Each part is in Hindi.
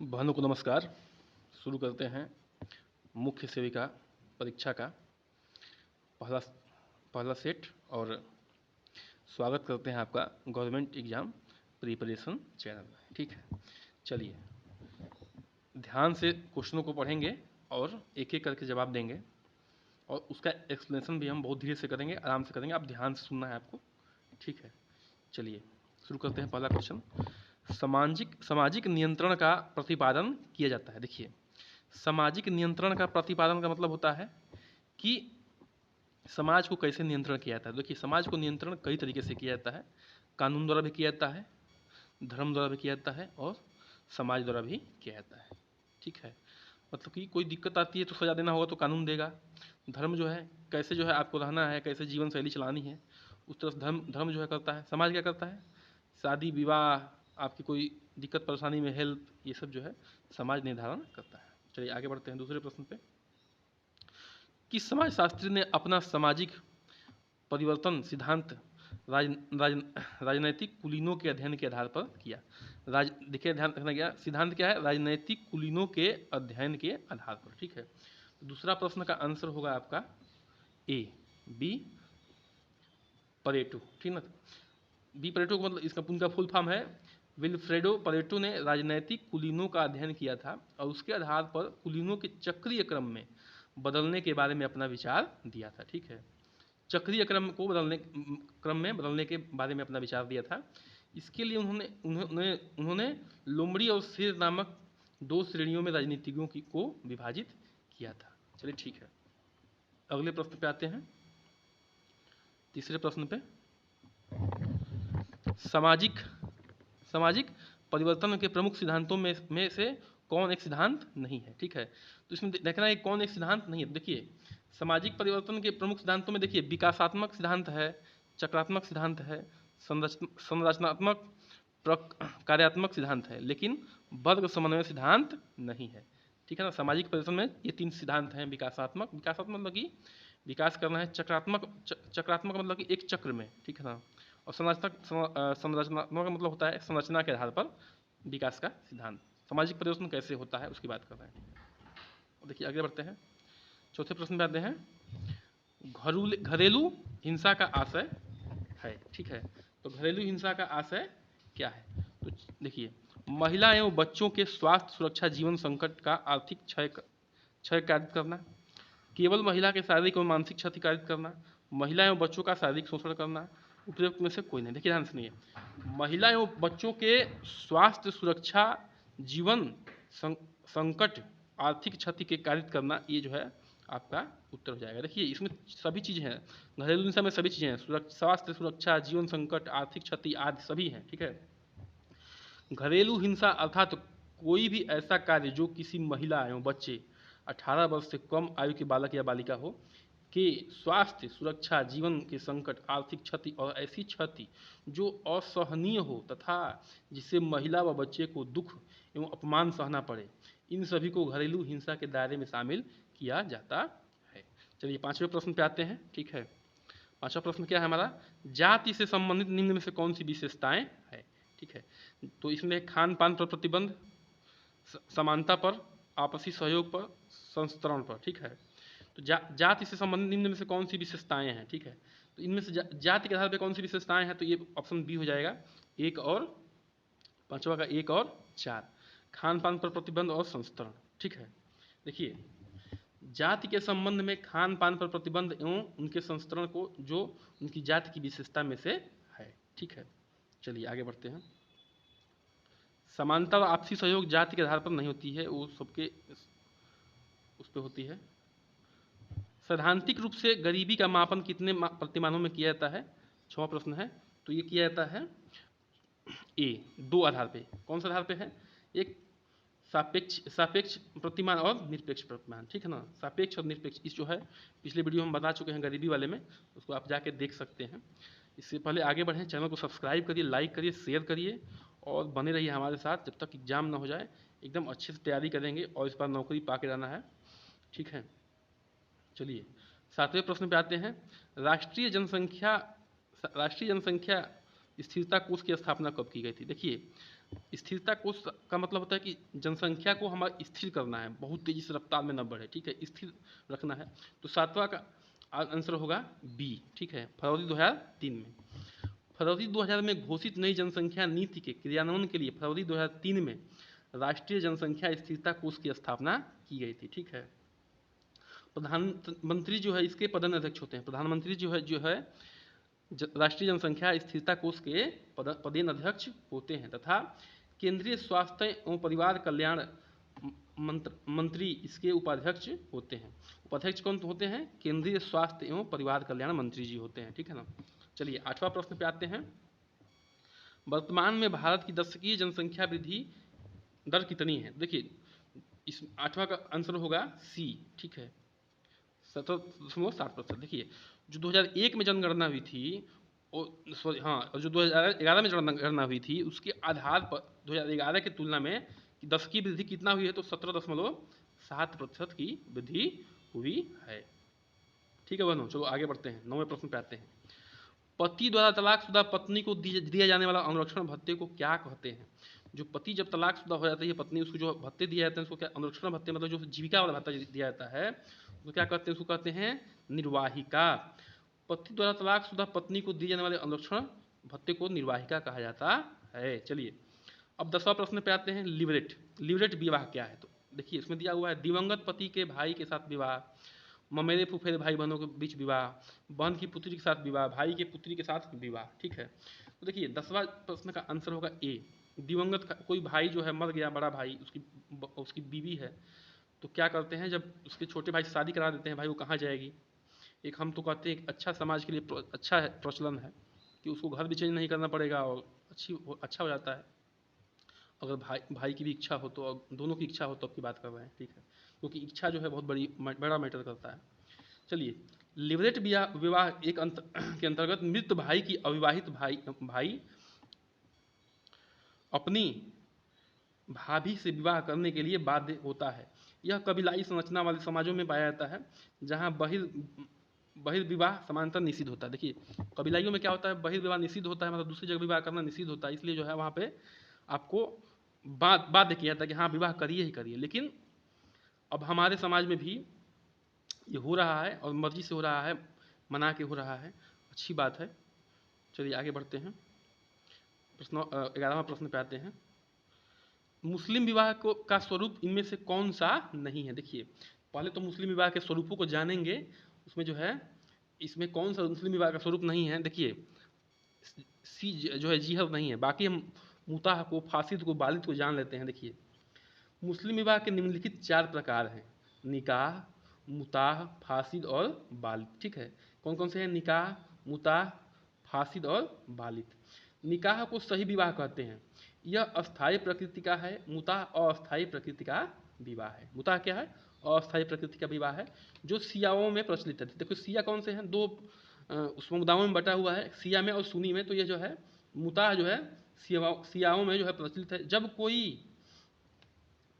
बहनों को नमस्कार। शुरू करते हैं मुख्य सेविका परीक्षा का पहला पहला सेट और स्वागत करते हैं आपका गवर्नमेंट एग्ज़ाम प्रिपरेशन चैनल में। ठीक है, चलिए ध्यान से क्वेश्चनों को पढ़ेंगे और एक एक करके जवाब देंगे और उसका एक्सप्लेनेशन भी हम बहुत धीरे से करेंगे, आराम से करेंगे। आप ध्यान से सुनना है आपको। ठीक है, चलिए शुरू करते हैं। पहला क्वेश्चन, सामाजिक नियंत्रण का प्रतिपादन किया जाता है। देखिए, सामाजिक नियंत्रण का प्रतिपादन का मतलब होता है कि समाज को कैसे नियंत्रण किया जाता है। देखिए, समाज को नियंत्रण कई तरीके से किया जाता है। कानून द्वारा भी किया जाता है, धर्म द्वारा भी किया जाता है और समाज द्वारा भी किया जाता है। ठीक है, मतलब कि कोई दिक्कत आती है तो सजा देना होगा तो कानून देगा। धर्म जो है कैसे जो है आपको रहना है, कैसे जीवन शैली चलानी है, उस तरफ धर्म जो है करता है। समाज क्या करता है, शादी विवाह, आपकी कोई दिक्कत परेशानी में हेल्प, ये सब जो है समाज निर्धारण करता है। चलिए आगे बढ़ते हैं दूसरे प्रश्न पे। किस समाजशास्त्री ने अपना सामाजिक परिवर्तन सिद्धांत राजनैतिक कुलीनों के अध्ययन के आधार पर किया। देखिए, ध्यान रखना, क्या सिद्धांत क्या है, राजनैतिक कुलीनों के अध्ययन के आधार पर। ठीक है, दूसरा प्रश्न का आंसर होगा आपका ए बी परेटो। ठीक ना, बी परेटो का मतलब इसका उनका फुल फॉर्म है विल्फ्रेडो परेटो ने राजनैतिक कुलीनों का अध्ययन किया था और उसके आधार पर कुलीनों के चक्रीय क्रम में बदलने के बारे में अपना विचार दिया था। ठीक है, चक्रीय क्रम में बदलने के बारे में अपना विचार दिया था। इसके लिए उन्होंने लोमड़ी और शेर नामक दो श्रेणियों में राजनीतिज्ञों को विभाजित किया था। चलिए ठीक है, अगले प्रश्न पे आते हैं। तीसरे प्रश्न पे, सामाजिक परिवर्तन के प्रमुख सिद्धांतों में से कौन एक सिद्धांत नहीं है। ठीक है, तो इसमें देखना है कौन एक सिद्धांत नहीं है। देखिए, सामाजिक परिवर्तन के प्रमुख सिद्धांतों में देखिए विकासात्मक सिद्धांत है, चक्रात्मक सिद्धांत है, संरचनात्मक कार्यात्मक सिद्धांत है, लेकिन वर्ग समन्वय सिद्धांत नहीं है। ठीक है ना, सामाजिक परिवर्तन में ये तीन सिद्धांत हैं। विकासात्मक मतलब कि विकास करना है। चक्रात्मक मतलब कि एक चक्र में। ठीक है ना, और संरचनात्मक मतलब होता है संरचना के आधार पर विकास का सिद्धांत। सामाजिक परिवर्तन कैसे होता है उसकी बात कर रहे हैं। देखिए आगे बढ़ते हैं, चौथे प्रश्न पे आते हैं। घरेलू हिंसा का आशय है। ठीक है, तो घरेलू हिंसा का आशय क्या है। तो देखिए, महिला एवं बच्चों के स्वास्थ्य सुरक्षा जीवन संकट का आर्थिक क्षय कारित करना, केवल महिला के शारीरिक और मानसिक क्षति कारित करना, महिला एवं बच्चों का शारीरिक शोषण करना, उपयुक्त में से कोई नहीं। देखिए ध्यान सुनिए, महिला एवं बच्चों के स्वास्थ्य सुरक्षा जीवन संकट आर्थिक क्षति के कारित करना, ये जो है आपका उत्तर हो जाएगा। देखिए, इसमें सभी चीज़ें हैं, घरेलू हिंसा में सभी चीज़ें हैं, स्वास्थ्य सुरक्षा, जीवन संकट, आर्थिक क्षति आदि सभी हैं। ठीक है, घरेलू हिंसा अर्थात कोई भी ऐसा कार्य जो किसी महिला एवं बच्चे 18 वर्ष से कम आयु के बालक या बालिका हो के स्वास्थ्य सुरक्षा, जीवन के संकट, आर्थिक क्षति और ऐसी क्षति जो असहनीय हो तथा जिससे महिला व बच्चे को दुख एवं अपमान सहना पड़े, इन सभी को घरेलू हिंसा के दायरे में शामिल किया जाता है। चलिए पांचवें प्रश्न पे आते हैं। ठीक है, पांचवा प्रश्न क्या है हमारा, जाति से संबंधित निम्न में से कौन सी विशेषताएं है। ठीक है, तो इसमें खान पान पर प्रतिबंध, समानता पर, आपसी सहयोग पर, संस्तरण पर। ठीक है, तो जाति से संबंधित निम्न में से कौन सी विशेषताएं हैं। ठीक है, तो इनमें से जाति के आधार पर कौन सी विशेषताएं हैं, तो ये ऑप्शन बी हो जाएगा, एक और पांचवा का 1 और 4, खान पान पर प्रतिबंध और संस्तरण। ठीक है, देखिए जाति के संबंध में खान पान पर प्रतिबंध एवं उनके संस्तरण को जो उनकी जाति की विशेषता में से है। ठीक है, चलिए आगे बढ़ते हैं। समानता व आपसी सहयोग जाति के आधार पर नहीं होती है, वो सबके उस पर होती है। सैद्धांतिक रूप से गरीबी का मापन कितने प्रतिमानों में किया जाता है, 6वां प्रश्न है, तो ये किया जाता है ए 2 आधार पे। कौन सा आधार पे है, एक सापेक्ष प्रतिमान और निरपेक्ष प्रतिमान। ठीक है ना, सापेक्ष और निरपेक्ष, इस जो है पिछले वीडियो हम बता चुके हैं गरीबी वाले में, उसको आप जाके देख सकते हैं। इससे पहले आगे बढ़ें, चैनल को सब्सक्राइब करिए, लाइक करिए, शेयर करिए और बने रहिए हमारे साथ जब तक एग्जाम ना हो जाए। एकदम अच्छे से तैयारी करेंगे और इस बार नौकरी पा के जाना है। ठीक है, चलिए 7वें प्रश्न पे आते हैं। राष्ट्रीय जनसंख्या स्थिरता कोष की स्थापना कब की गई थी। देखिए, स्थिरता कोष का मतलब होता है कि जनसंख्या को हमारा स्थिर करना है, बहुत तेजी से रफ्तार में न बढ़े, ठीक है, स्थिर रखना है। तो सातवां का आंसर होगा बी, ठीक है, फरवरी 2003 में। फरवरी 2000 में घोषित नई जनसंख्या नीति के क्रियान्वयन के लिए फरवरी 2003 में राष्ट्रीय जनसंख्या स्थिरता कोष की स्थापना की गई थी, ठीक है। प्रधानमंत्री जो है इसके पदाध्यक्ष होते हैं, प्रधानमंत्री जो है राष्ट्रीय जनसंख्या स्थिरता कोष के पदेन अध्यक्ष होते हैं, तथा केंद्रीय स्वास्थ्य एवं परिवार कल्याण मंत्री इसके उपाध्यक्ष होते हैं। उपाध्यक्ष कौन होते हैं? केंद्रीय स्वास्थ्य एवं परिवार कल्याण मंत्री जी होते हैं, ठीक है ना। चलिए 8वां प्रश्न पे आते हैं। वर्तमान में भारत की दशकीय जनसंख्या वृद्धि दर कितनी है? देखिए इस 8वां का आंसर होगा सी, ठीक है, 17.7%। देखिए जो 2001 में जनगणना हुई थी सॉरी हाँ, और जो 2011 में जनगणना हुई थी उसके आधार पर 2011 की तुलना में दस की वृद्धि कितना हुई है? तो 17.7% की वृद्धि हुई है, ठीक है बहनों। चलो आगे बढ़ते हैं, 9वें प्रश्न पे आते हैं। पति द्वारा तलाकशुदा पत्नी को दिया जाने वाला अनुरक्षण भत्ते को क्या कहते हैं? जो पति जब तलाकशुदा हो जाती है पत्नी, उसको जो भत्ते दिए जाते हैं उसको क्या अनुरक्षण भत्ते, मतलब जो जीविका वाला भत्ता दिया जाता है उसको क्या कहते हैं? उसको कहते हैं निर्वाहिका। पति द्वारा तलाकशुदा पत्नी को दिए जाने वाले अनुरक्षण भत्ते को निर्वाहिका कहा जाता है। चलिए अब 10वां प्रश्न पे आते हैं। लिवरेट विवाह क्या है? तो देखिए इसमें दिया हुआ है दिवंगत पति के भाई के साथ विवाह, ममेरे फुफेरे भाई बहनों के बीच विवाह, बहन की पुत्री के साथ विवाह, भाई के पुत्री के साथ विवाह, ठीक है। तो देखिए 10वां प्रश्न का आंसर होगा ए, दिवंगत का कोई भाई जो है मर गया, बड़ा भाई, उसकी बीवी है, तो क्या करते हैं जब उसके छोटे भाई से शादी करा देते हैं, भाई वो कहाँ जाएगी? एक हम तो कहते हैं एक अच्छा समाज के लिए अच्छा है, प्रचलन है कि उसको घर भी चेंज नहीं करना पड़ेगा और अच्छा हो जाता है। अगर भाई की भी इच्छा हो तो, दोनों की इच्छा हो तो आपकी बात कर रहे हैं, ठीक है, क्योंकि इच्छा जो है बहुत बड़ा मैटर करता है। चलिए लिवरेट विवाह एक के अंतर्गत मृत भाई की अविवाहित भाई अपनी भाभी से विवाह करने के लिए बाध्य होता है। यह कबीलाई संरचना वाले समाजों में पाया जाता है जहां बहिर्विवाह समानांतर निषिद्ध होता है। देखिए कबीलाइयों में क्या होता है, बहिर्विवाह निषिद्ध होता है, मतलब दूसरी जगह विवाह करना निषिद्ध होता है, इसलिए जो है वहाँ पे आपको बाध्य किया जाता है कि हाँ विवाह करिए ही करिए। लेकिन अब हमारे समाज में भी ये हो रहा है और मर्जी से हो रहा है, मना के हो रहा है, अच्छी बात है। चलिए आगे बढ़ते हैं, 11वां प्रश्न पे आते हैं। मुस्लिम विवाह का स्वरूप इनमें से कौन सा नहीं है? देखिए पहले तो मुस्लिम विवाह के स्वरूपों को जानेंगे, उसमें जो है इसमें कौन सा मुस्लिम विवाह का स्वरूप नहीं है। देखिए सी जो है जीहर नहीं है, बाकी हम मुताह को, फासिद को, बालिद को जान लेते हैं। देखिए मुस्लिम विवाह के निम्नलिखित 4 प्रकार हैं, निकाह, मुताह, फासिद और बालिद, ठीक है। कौन कौन से हैं? निकाह, मुताह, फासिद और बालिद। निकाह को सही विवाह कहते हैं, यह अस्थायी प्रकृति का है। मुताह अस्थायी प्रकृति का विवाह है। मुताह क्या है? अस्थायी प्रकृति का विवाह है, जो सियाओं में प्रचलित है। देखो सिया कौन से हैं? 2 समुदायों में बटा हुआ है, सिया में और सुन्नी में। तो ये जो है मुताह जो है सियाओं में जो है प्रचलित है। जब कोई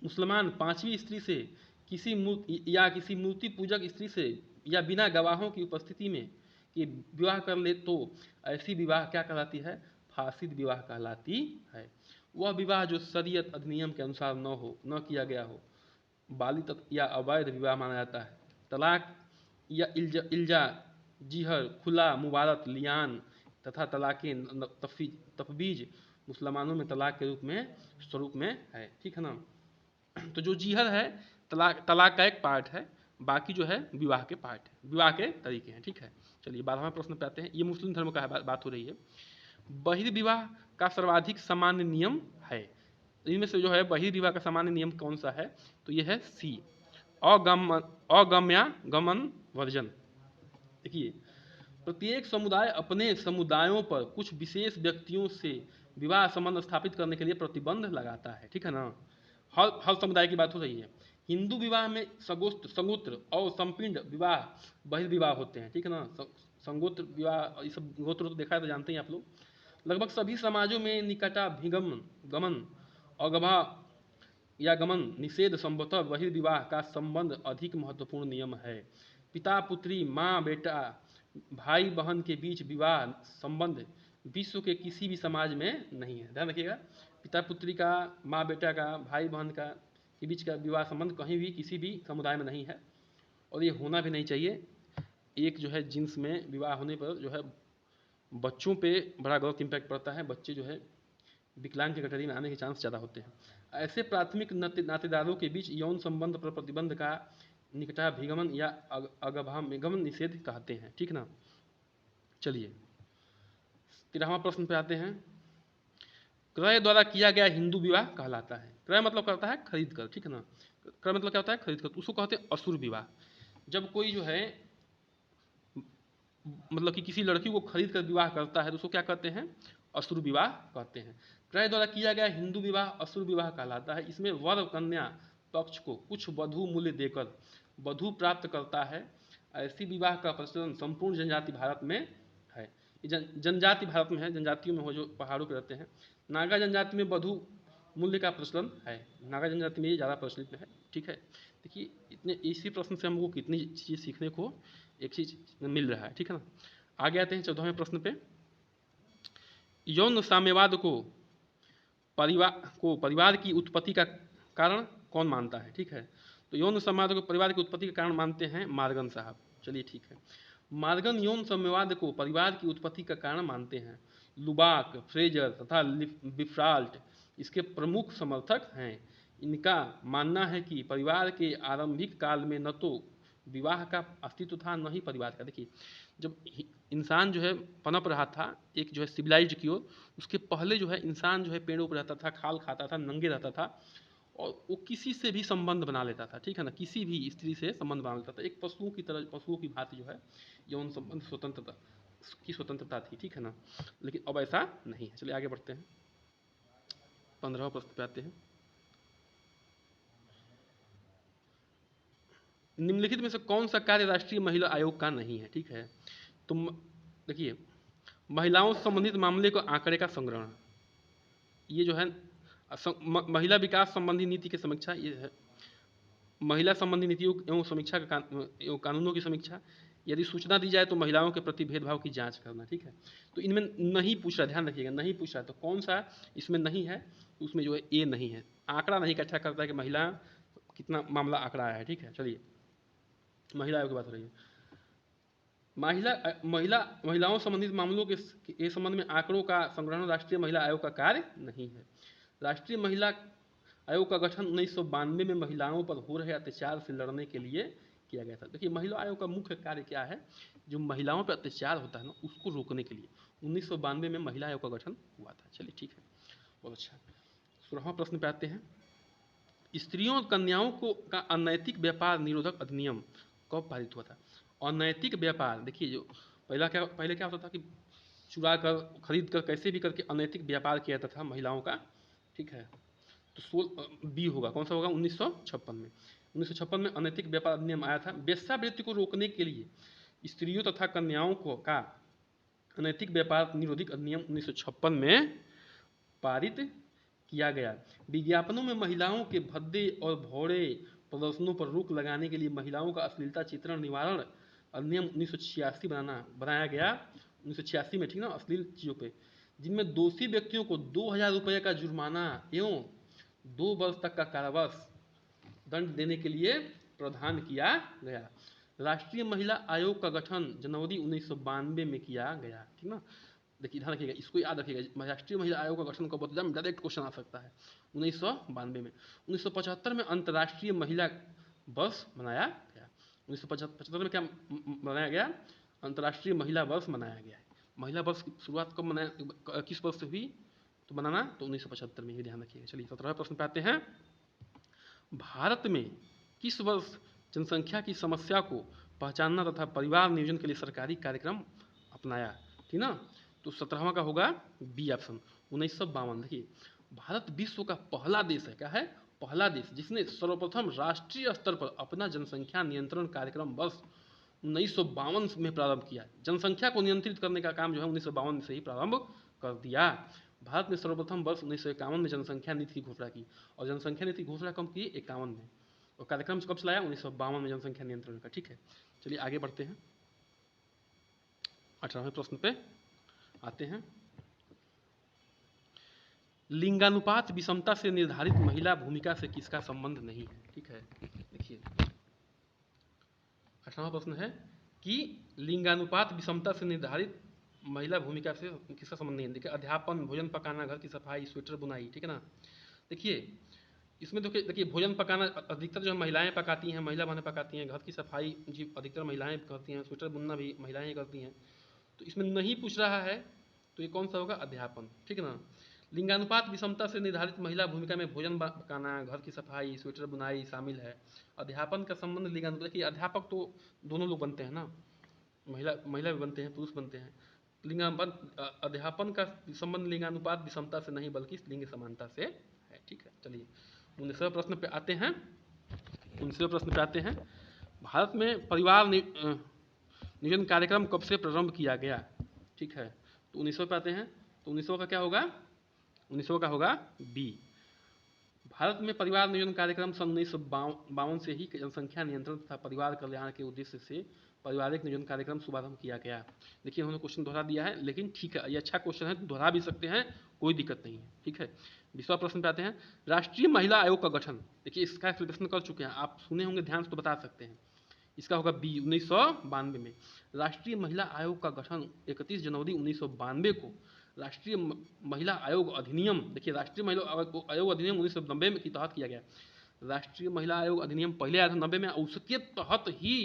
मुसलमान 5वीं स्त्री से किसी मूर्ति पूजक स्त्री से या बिना गवाहों की उपस्थिति में कि विवाह कर ले तो ऐसी विवाह क्या कहलाती है? फासिद विवाह कहलाती है। वह विवाह जो शरीयत अधिनियम के अनुसार न किया गया हो, बालिग या अवैध विवाह माना जाता है। तलाक या इल्जा, जिहर, खुला, मुबारत, लियान तथा तलाक़ तफवीज मुसलमानों में तलाक के स्वरूप में है, ठीक है ना। तो जो जीहर है तलाक का एक पार्ट है, बाकी जो है विवाह के पार्ट है, विवाह के तरीके हैं, ठीक है। चलिए 12वां प्रश्न पे आते हैं। ये मुस्लिम धर्म का बात हो रही है। बहिर्विवाह का सर्वाधिक सामान्य नियम है। इनमें से जो है बहिर्विवाह का सामान्य नियम कौन सा है? तो यह है सी, अगम्यागमन वर्जन। देखिए प्रत्येक समुदाय अपने समुदायों पर कुछ विशेष व्यक्तियों से विवाह संबंध स्थापित करने के लिए प्रतिबंध लगाता है, ठीक है ना। हर समुदाय की बात हो रही है। हिंदू विवाह में संगोत्र और संपिंड विवाह बहिर्विवाह होते हैं, ठीक है ना। संगोत्र विवाह, ये सब गोत्र तो देखा है तो जानते हैं आप लोग। लगभग सभी समाजों में गमन अगवा या गमन निषेध संभवतः बहिर्विवाह का संबंध अधिक महत्वपूर्ण नियम है। पिता पुत्री, माँ बेटा, भाई बहन के बीच विवाह संबंध विश्व के किसी भी समाज में नहीं है। ध्यान रखिएगा, पिता पुत्री का, माँ बेटा का, भाई बहन का के बीच का विवाह संबंध कहीं भी किसी भी समुदाय में नहीं है, और ये होना भी नहीं चाहिए। एक जो है जिन्स में विवाह होने पर जो है बच्चों पे बड़ा गलत इम्पैक्ट पड़ता है। बच्चे जो है विकलांग की कैटेगरी में आने के चांस ज़्यादा होते हैं। ऐसे प्राथमिक नातेदारों के बीच यौन संबंध पर प्रतिबंध का निकटाभिगमन या अगभामिगमन निषेध कहते हैं। ठीक ना। चलिए 13वां प्रश्न पे आते हैं। क्रय द्वारा किया गया हिंदू विवाह कहलाता है। क्रय मतलब करता है खरीद कर। ठीक है ना। क्रय मतलब क्या होता है? खरीद कर। उसको कहते हैं असुर विवाह। जब कोई जो है मतलब कि किसी लड़की को खरीद कर विवाह करता है तो उसको क्या कहते हैं? असुर विवाह कहते हैं। क्रय द्वारा किया गया हिंदू विवाह असुर विवाह कहलाता है। इसमें वर कन्या पक्ष को कुछ वधु मूल्य देकर वधु प्राप्त करता है। ऐसी विवाह का प्रचलन संपूर्ण जनजाति भारत में है। जनजाति भारत में है, जनजातियों में हो जो पहाड़ों पर रहते हैं। नागा जनजाति में वधु मूल्य का प्रचलन है। नागा जनजाति में ये ज़्यादा प्रचलित है। ठीक है। देखिए इतने इसी प्रश्न से हमको कितनी चीज़ सीखने को एक चीज़ मिल रहा है। ठीक है ना। आगे आते हैं 14वें प्रश्न पे। यौन साम्यवाद को परिवार की उत्पत्ति का कारण कौन मानता है? ठीक है। तो यौन साम्यवाद को परिवार की उत्पत्ति का कारण मानते हैं मार्गन साहब। चलिए ठीक है। मार्गन यौन साम्यवाद को परिवार की उत्पत्ति का कारण मानते हैं। लुबाक, फ्रेजर तथा बिफ्राल्ट इसके प्रमुख समर्थक हैं। इनका मानना है कि परिवार के आरंभिक काल में न तो विवाह का अस्तित्व था न ही परिवार का। देखिए जब इंसान जो है पनप रहा था एक जो है सिविलाइज्ड की ओर, उसके पहले जो है इंसान जो है पेड़ों पर रहता था, खाल खाता था, नंगे रहता था और वो किसी से भी संबंध बना लेता था। ठीक है ना। किसी भी स्त्री से संबंध बना लेता था। एक पशुओं की तरह, पशुओं की भांति जो है यौन संबंध स्वतंत्रता थी। ठीक है ना। लेकिन अब ऐसा नहीं है। चलिए आगे बढ़ते हैं। 15वां प्रश्न पे आते हैं। निम्नलिखित में से कौन सा कार्य राष्ट्रीय महिला आयोग का नहीं है? ठीक है। तो देखिए महिलाओं से संबंधित मामले को आंकड़े का संग्रहण, ये जो है महिला विकास संबंधी नीति की समीक्षा, ये है महिला संबंधी नीतियों एवं समीक्षा एवं कानूनों की समीक्षा। यदि सूचना दी जाए तो महिलाओं के प्रति भेदभाव की जांच करना। ठीक है। तो इनमें नहीं पूछ रहा, ध्यान रखिएगा, नहीं पूछ रहा। तो कौन सा इसमें नहीं है? उसमें जो है ए नहीं है। आंकड़ा नहीं इकट्ठा करता है कि महिला कितना मामला आंकड़ा आया है। ठीक है। चलिए महिला आयोग की बात हो रही है। महिलाओं संबंधित मामलों के संबंध में आंकड़ों का संग्रहण राष्ट्रीय महिला आयोग का कार्य नहीं है। राष्ट्रीय महिला आयोग का गठन 1992 में महिलाओं पर हो रहे अत्याचार से लड़ने के लिए किया गया था। देखिए महिला आयोग का मुख्य कार्य क्या है? जो महिलाओं पर अत्याचार होता है ना, उसको रोकने के लिए 1992 में महिला आयोग का गठन हुआ था। चलिए ठीक है, बहुत अच्छा। 16वां प्रश्न पे आते हैं। स्त्रियों और कन्याओं को का अनैतिक व्यापार निरोधक अधिनियम कब पारित हुआ था? अनैतिक व्यापार, देखिए जो पहले क्या होता था कि चुरा कर, खरीद कर, कैसे भी करके अनैतिक व्यापार किया जाता था महिलाओं का। ठीक है। तो बी होगा, कौन सा होगा? 1956 में। 1956 में अनैतिक व्यापार अधिनियम आया था। वेश्यावृत्ति को रोकने के लिए स्त्रियों तथा कन्याओं को का अनैतिक व्यापार निरोधक अधिनियम 1956 में पारित किया गया। विज्ञापनों में महिलाओं के भद्दे और भौड़े प्रदर्शनों पर रोक लगाने के लिए महिलाओं का अश्लीलता चित्रण निवारण अधिनियम 1986 बनाया गया। 1986 में, ठीक ना, अश्लील चीज़ों पे, जिनमें दोषी व्यक्तियों को 2000 रुपये का जुर्माना एवं 2 वर्ष तक का कारावास दंड देने के लिए प्रावधान किया गया। राष्ट्रीय महिला आयोग का गठन जनवरी 1992 में किया गया। ठीक ना। देखिए ध्यान रखिएगा, इसको याद रखिएगा। राष्ट्रीय महिला आयोग का गठन कब होता है? डायरेक्ट क्वेश्चन आ सकता है। 1992 में। 1975 में अंतर्राष्ट्रीय महिला वर्ष मनाया गया। 1975 में क्या मनाया गया? अंतर्राष्ट्रीय महिला वर्ष मनाया गया है। महिला वर्ष की शुरुआत कब मनाया, किस वर्ष से हुई तो बनाना? तो 1975 में, ये ध्यान रखिएगा। चलिए 17वें प्रश्न पे आते हैं। भारत में किस वर्ष जनसंख्या की समस्या को पहचानना तथा परिवार नियोजन के लिए सरकारी कार्यक्रम अपनाया? ठीक ना। तो 17वां का होगा बी ऑप्शन, 1952। देखिए भारत विश्व का पहला देश है, क्या है? पहला देश जिसने सर्वप्रथम राष्ट्रीय स्तर पर अपना जनसंख्या नियंत्रण कार्यक्रम वर्ष 1952 में प्रारंभ किया। जनसंख्या को नियंत्रित करने का काम जो है 1952 से ही प्रारंभ कर दिया। भारत ने सर्वप्रथम वर्ष 1951 में जनसंख्या नीति की घोषणा की, और जनसंख्या नीति की घोषणा कब की? 51 में। और कार्यक्रम कब चलाया? 1952 में जनसंख्या नियंत्रण का। ठीक है। चलिए आगे बढ़ते हैं। 18वें प्रश्न पे आते हैं। लिंगानुपात विषमता से निर्धारित महिला भूमिका से किसका संबंध नहीं है। ठीक है, देखिए 8वां प्रश्न है कि लिंगानुपात विषमता से निर्धारित महिला भूमिका से किसका संबंध नहीं है। देखिए अध्यापन, भोजन पकाना, घर की सफाई, स्वेटर बुनाई, ठीक है ना। देखिए इसमें देखिए भोजन पकाना अधिकतर जो महिलाएं पकाती हैं, महिला बहनें पकाती हैं। घर की सफाई जी अधिकतर महिलाएं करती हैं। स्वेटर बुनना भी महिलाएं करती हैं। तो इसमें नहीं पूछ रहा है तो ये कौन सा होगा, अध्यापन, ठीक है ना। लिंगानुपात विषमता से निर्धारित महिला भूमिका में भोजन पकाना, घर की सफाई, स्वेटर बुनाई शामिल है। अध्यापन का संबंध लिंगानुपात, देखिए अध्यापक तो दोनों लोग बनते हैं ना, महिला भी बनते हैं, पुरुष बनते हैं। लिंगानुपात अध्यापन का संबंध लिंगानुपात विषमता से नहीं बल्कि लिंग समानता से है। ठीक है, चलिए 19वें प्रश्न पे आते हैं। 19वें प्रश्न पे आते हैं। भारत में परिवार नियोजन कार्यक्रम कब से प्रारंभ किया गया। ठीक है, तो 19वें पे आते हैं। तो 19वें का क्या होगा, 19वें का होगा बी। भारत में परिवार नियोजन कार्यक्रम सन 1952 से ही जनसंख्या नियंत्रण तथा परिवार कल्याण के उद्देश्य से पारिवारिक नियोजन कार्यक्रम शुभारंभ किया गया। देखिए उन्होंने क्वेश्चन दोहरा दिया है, लेकिन ठीक है, ये अच्छा क्वेश्चन है, दोहरा भी सकते हैं, कोई दिक्कत नहीं है। ठीक है, 20वां प्रश्न पे आते हैं। राष्ट्रीय महिला आयोग का गठन, देखिए इसका एक्सप्लेनेशन कर चुके हैं, आप सुने होंगे ध्यान से तो बता सकते हैं। इसका होगा बी, 1992 में राष्ट्रीय महिला आयोग का गठन 31 जनवरी 1992 को राष्ट्रीय महिला आयोग अधिनियम, देखिए राष्ट्रीय महिला आयोग अधिनियम 1990 में के तहत किया गया। राष्ट्रीय महिला आयोग अधिनियम पहले आया था 90 में, उसके तहत ही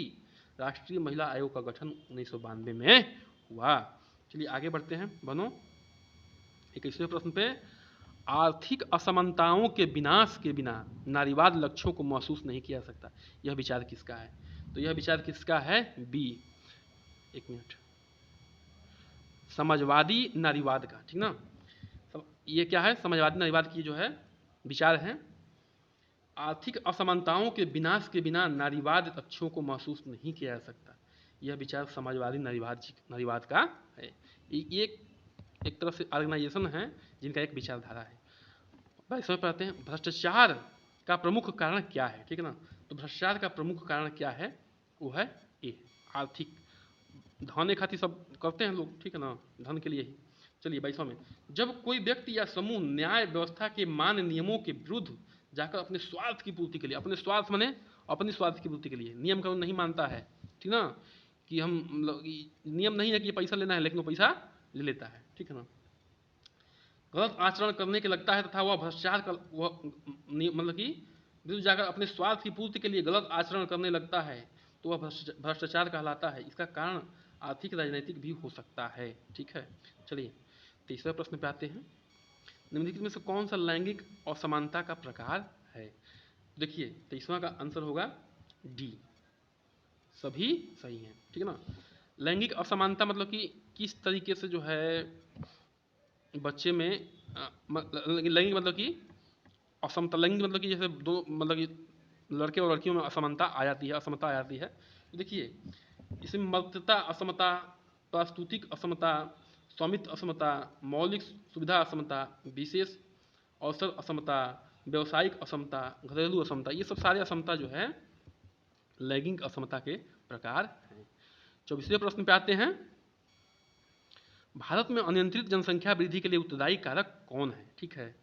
राष्ट्रीय महिला आयोग का गठन 1992 में हुआ। चलिए आगे बढ़ते हैं, बनो 21वें प्रश्न पे। आर्थिक असमानताओं के विनाश के बिना नारीवाद लक्ष्यों को महसूस नहीं किया जा सकता। यह विचार किसका है, तो यह विचार किसका है, बी, एक मिनट, समाजवादी नारीवाद का, ठीक ना। ये क्या है, समाजवादी नारीवाद की जो है विचार है। आर्थिक असमानताओं के विनाश के बिना नारीवाद लक्ष्यों को महसूस नहीं किया जा सकता। यह विचार समाजवादी नारीवाद का है। ये एक तरह से ऑर्गेनाइजेशन है जिनका एक विचारधारा है। 22वें पर आते हैं। भ्रष्टाचार का प्रमुख कारण क्या है, ठीक है ना। तो भ्रष्टाचार का प्रमुख कारण क्या है, वो है ए, आर्थिक, धन खातिर सब करते हैं लोग, ठीक है ना, धन के लिए ही। चलिए 22वां में, जब कोई व्यक्ति या समूह न्याय व्यवस्था के मान नियमों के विरुद्ध जाकर अपने स्वार्थ की पूर्ति के लिए, अपने स्वार्थ माने अपनी स्वार्थ की पूर्ति के लिए नियम कानून नहीं मानता है, ठीक ना, कि हम नियम नहीं है कि पैसा लेना है, लेकिन वो पैसा ले लेता है, ठीक है ना, गलत आचरण करने के लगता है तथा वह भ्रष्टाचार का वह मतलब कि विरुद्ध जाकर अपने स्वार्थ की पूर्ति के लिए गलत आचरण करने लगता है, तो वह भ्रष्टाचार कहलाता है। इसका कारण आर्थिक राजनीतिक भी हो सकता है। ठीक है, चलिए 23वें प्रश्न पे आते हैं। निम्नलिखित में से कौन सा लैंगिक असमानता का प्रकार है। देखिए 23वां का आंसर होगा डी, सभी सही हैं, ठीक है ना। लैंगिक असमानता मतलब कि किस तरीके से जो है बच्चे में लैंगिक मतलब कि असमता, लैंगिक मतलब कि जैसे दो मतलब कि लड़के और लड़कियों में असमानता आ जाती है, असमता आ जाती है। तो देखिए इसमें मर्यादा असमता, प्रास्तुतिक असमता, स्वामित्व असमता, मौलिक सुविधा असमता, विशेष अवसर असमता, व्यवसायिक असमता, घरेलू असमता, ये सब सारे असमता जो है लैंगिक असमता के प्रकार हैं। 24वें प्रश्न पे आते हैं। भारत में अनियंत्रित जनसंख्या वृद्धि के लिए उत्तरदायी कारक कौन है। ठीक है,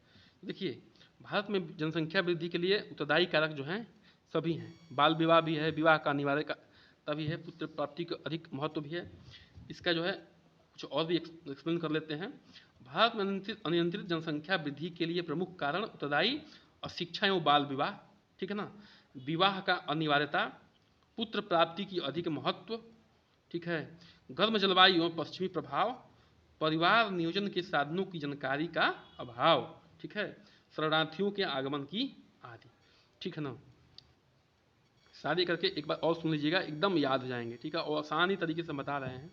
देखिए भारत में जनसंख्या वृद्धि के लिए उत्तरदायी कारक जो हैं सभी हैं। बाल विवाह भी है, विवाह का अनिवार्य तभी है, पुत्र प्राप्ति का अधिक महत्व भी है। इसका जो है कुछ और भी एक्सप्लेन कर लेते हैं। भारत में अनियंत्रित जनसंख्या वृद्धि के लिए प्रमुख कारण उत्तरदायी अशिक्षा एवं बाल विवाह, ठीक है ना, विवाह का अनिवार्यता, पुत्र प्राप्ति की अधिक महत्व, ठीक है, गर्म जलवायु एवं पश्चिमी प्रभाव, परिवार नियोजन के साधनों की जानकारी का अभाव, ठीक है, शरणार्थियों के आगमन की आदि, ठीक है ना। सारे करके एक बार और सुन लीजिएगा, एकदम याद हो जाएंगे, ठीक है, और आसानी तरीके से बता रहे हैं।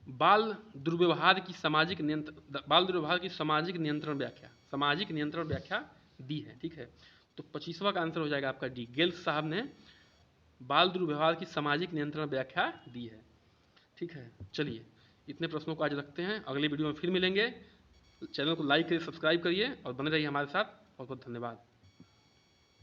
बाल दुर्व्यवहार की सामाजिक नियंत्रण व्याख्या, सामाजिक नियंत्रण व्याख्या दी है, ठीक है। तो 25वां का आंसर हो जाएगा आपका डी, गेल्स साहब ने बाल दुर्व्यवहार की सामाजिक नियंत्रण व्याख्या दी है, ठीक है। चलिए इतने प्रश्नों को आज रखते हैं, अगले वीडियो में फिर मिलेंगे। चैनल को लाइक करिए, सब्सक्राइब करिए और बने रहिए हमारे साथ। बहुत बहुत धन्यवाद।